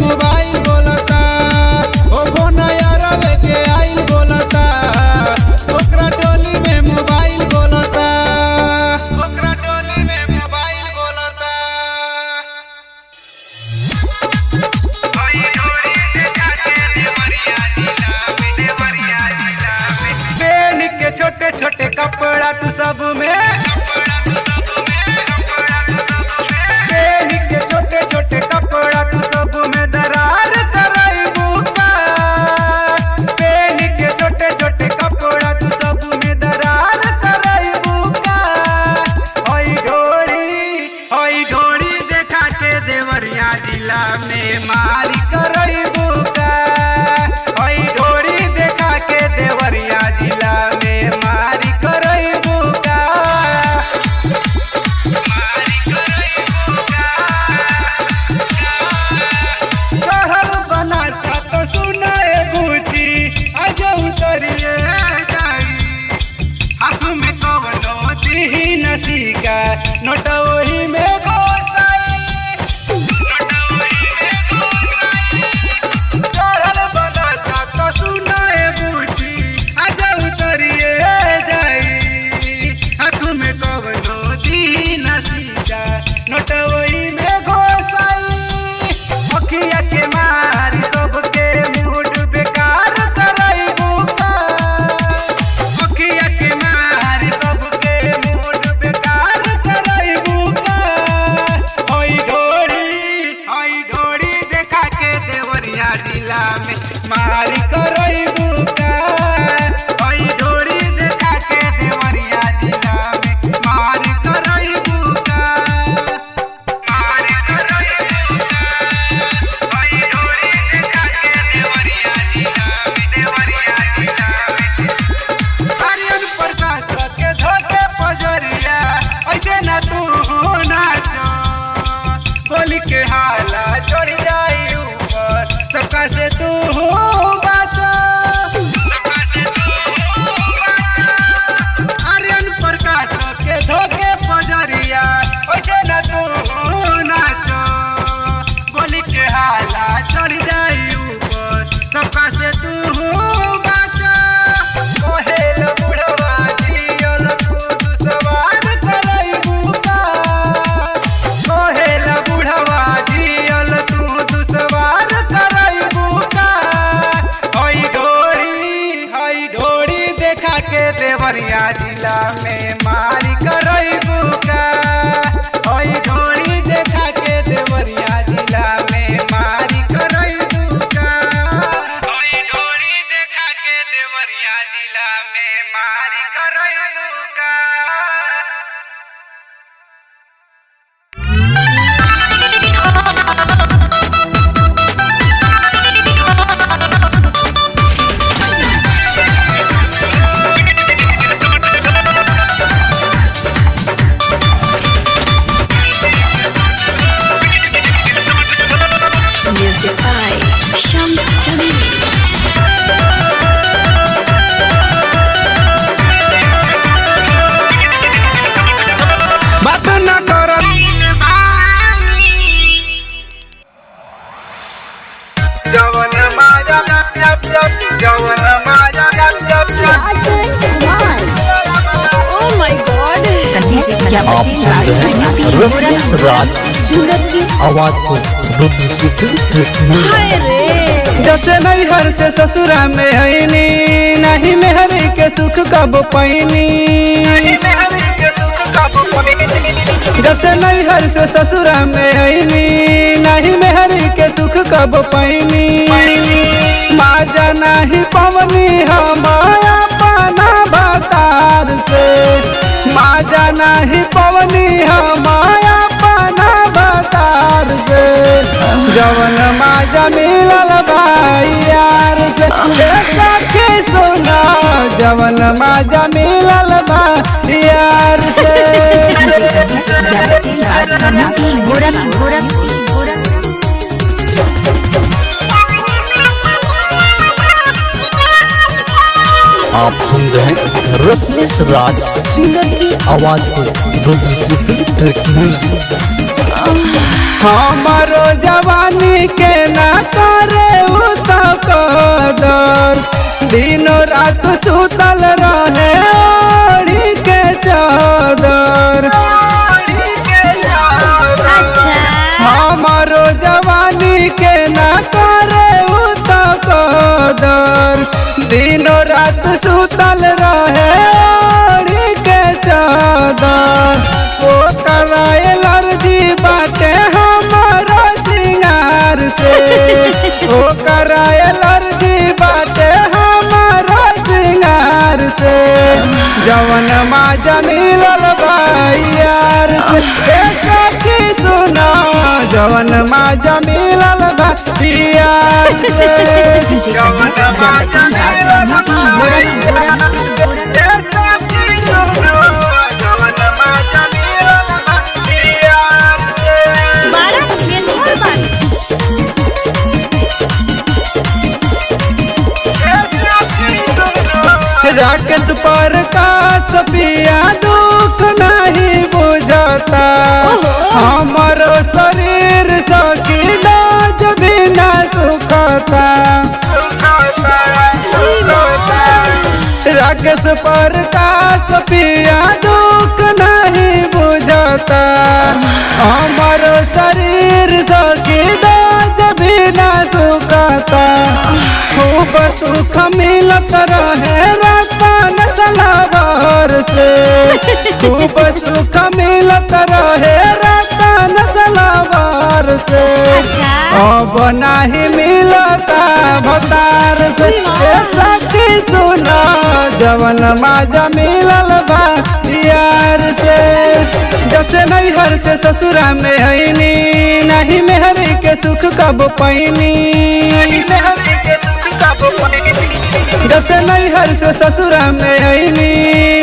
Mobile बोलता, ओ बोना यारवे के आइल बोलता, ओकरा चोली में मोबाइल बोलता, ओकरा चोली में मोबाइल बोलता। पहन के छोटे छोटे कपड़ा तू सब में, पहन के छोटे छोटे कपड़ा तू सब में दरार कराइबू का, पहन के छोटे छोटे कपड़ा तू सब में दरार कराइबू का। ओई ढोरी देखा के देवरिया जिला में मारी कराइबू का, ओई ढोरी देखा के देवरिया जिला में मारी कराइबू का, मारी कराइबू का। चढ़ल बना सा तो सुनाए बूटी आज उतरिए जाई, हाथ में कवनो दी नसीका नोट वही में घोसाई, नोट वही में घोसाई। चढ़ल बना सा तो सुनाए बूटी आज उतरिए जाई, हाथ में कवनो दी नसीका नोट वही में घोसाई। अखिया के मारी सबके मूड बेकार कराइबू का, अखिया के मारी सबके मूड बेकार कराइबू का। ओई ढोरी देखा के देवरिया जिला में मारी कराइबू का, ओई ढोरी देखा के देवरिया जिला में मारी कराइबू का, मारी कराइबू का। ओई ढोरी देखा के देवरिया जिला में, देवरिया जिला में। आर्यन प्रकाश के धोके पजरिया ऐसे ना तू नाचो, गोली के हाला चढ़ जाई ऊपर सबका से तू बाचो, सबका से तू बाचो। आर्यन प्रकाश के धोके पजरिया ऐसे ना तू नाचो, गोली के हाला चढ़ जाई ऊपर सबका से तू बाचो। कोहेल बुढ़वा जियल खुद सवार कराइबू का, कोहेल बुढ़वा जियल खुद सवार कराइबू का। ओई ढोरी देखा के देवरिया जिला में मारी कराइबू का, ओई ढोरी देखा के देवरिया जिला में मारी कराइबू का, ओई ढोरी देखा के देवरिया जिला में मारी कराइबू का। Music by Shams Jamil. बात ना कर जवन माया जवन माया Oh my God! आप सुन रहे हैं रत्नेश राज सूरत की आवाज को रुद्र से ट्रीटमेंट। हाय रे जब से नैहर से ससुरा में हईनी, नहीं मेहरी के सुख कब पैनी, जब से नैहर से ससुरा में हईनी, नहीं मेहरी के सुख कब पैनी। माजा नहीं पवनी हम अपना बतार से, माजा नहीं पवनी हम अपना बतार से। जवन माजा मिलल भाई यार से, सखी सुना जवन माजा मिलल भाई यार से। आप सुन रहे हैं रत्नेश राज सूरत की आवाज को रुद्र से ट्रीटमेंट। हमारो जवानी के ना करे उ तो कदर दिनों रात सुतल रहे ओढ़ी के चादर। हमारो जवानी के ना करे उ तो कदर दिनों रात सुतल रहे ओढ़ी के चादर। ओ कराए एलर्जी बाटे हमारो सिंगार से, ओ कराए एलर्जी बाटे हमारो सिंगार से। जवन माजा मिलल भाई यार से की सुना, जवन माजा मिलल भाई यार से। जवन माजा मिलल भाई यार से सुना, जवन माजा मिलल भाई यार से। राकेश पर का सपिया दुख नहीं बुझता, हमारो शरीर सकी डोज बिना सुखता। राकेश पर का सपिया दुख नहीं बुझता, हमारो शरीर सकी डोज बिना सुखता। खूब सुख मिलत रहे रतन सलावर से, खूब सुख मिलत रहे रतन सलावर से। अब नहीं मिलता भतार से सखी सुना, जवन माजा मिलल बा यार से। जब से नैहर से ससुरा में आईनी नहीं मेहरी के सुख कब पैनी, जब से नैहर से ससुरा में आईनी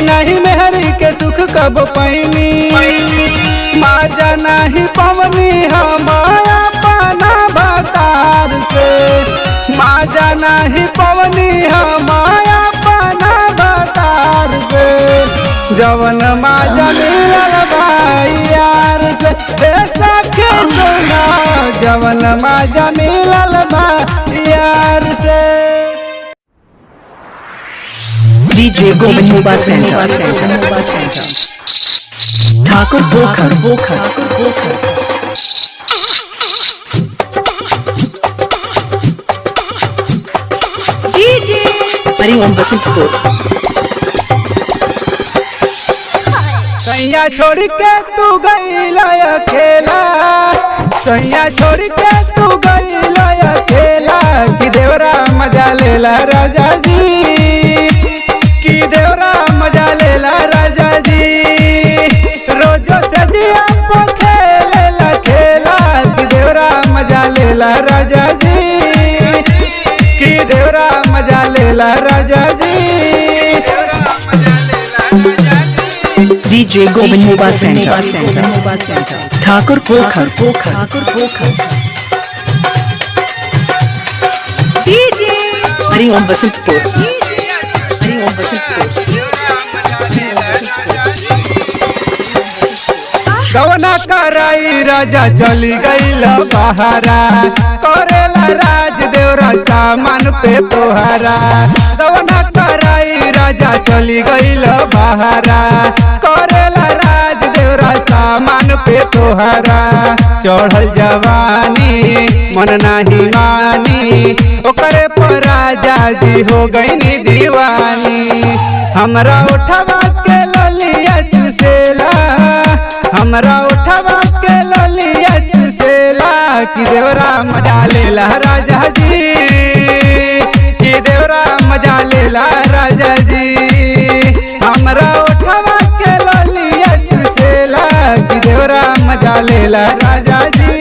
नहीं मेहरी के सुख कब पैनी। माजा नहीं पवनी हमारा पाना भतार से, माजा नहीं पवनी हमारा पाना भतार से। जवन माजा मिलल भाई यार से सखी सुना, जवन माजा मिलल भाई यार से। DJ Govind Mobile Center, Thakur Bokhar, Hariom Basantpur। सैया छोड़ के तू गईला अकेला, सैया छोड़ के तू गईला अकेला। कि देवरा मजा लेला राजा जी, कि देवरा मजा लेला राजा जी। रोजो से दिया को खेलेला खेला, कि देवरा मजा लेला राजा जी, कि देवरा मजा लेला राजा जी। DJ Govind Mobile Center, Thakur Bokhar, Hariom Basantpur। कवना कराई राजा चली गईल बहारा, करेला राज देवरा सामान पे तोहारा। कवना कराई राजा चली गईल बहारा, करेला राज देवरा सामान पे तोहारा। चढ़ल जवानी मन नाही मानी, ओकरे पर राजा जी हो गईनी दीवानी। हमरा उठवा के ललिया चुसेला, हमरा उठवा के ललिया चुसेला। कि देवरा मजा लेला राजा जी, कि देवरा मजा लेला राजा जी। हमरा उठवा के ललिया चुसेला, कि देवरा मजा लेला राजा जी।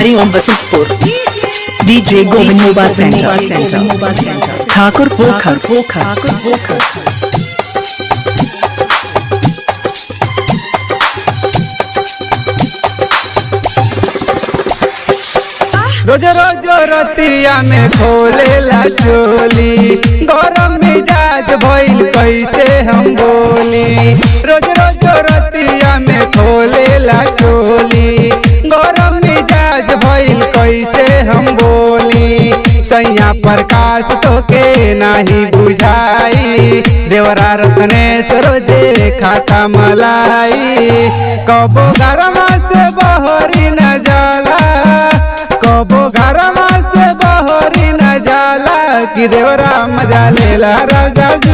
Hariom Basantpur। DJ Govind Mobile Center, Thakur Bokhar। रोज रोज रतिया में खोलेला चोली, गरम मिजाज भइल कैसे हम बोली। रोज रोज रतिया में खोलेला चोली, गरम मिजाज भइल कैसे हम बोली। सैया प्रकाश तो के नाही बुझाई, देवरा रत्नेश रोजे खाता मलाई। कबो घरमा से बहरी न जाला, कबो घरमा से बहरी न जाला, कि देवरा मजा लेला राजा जी।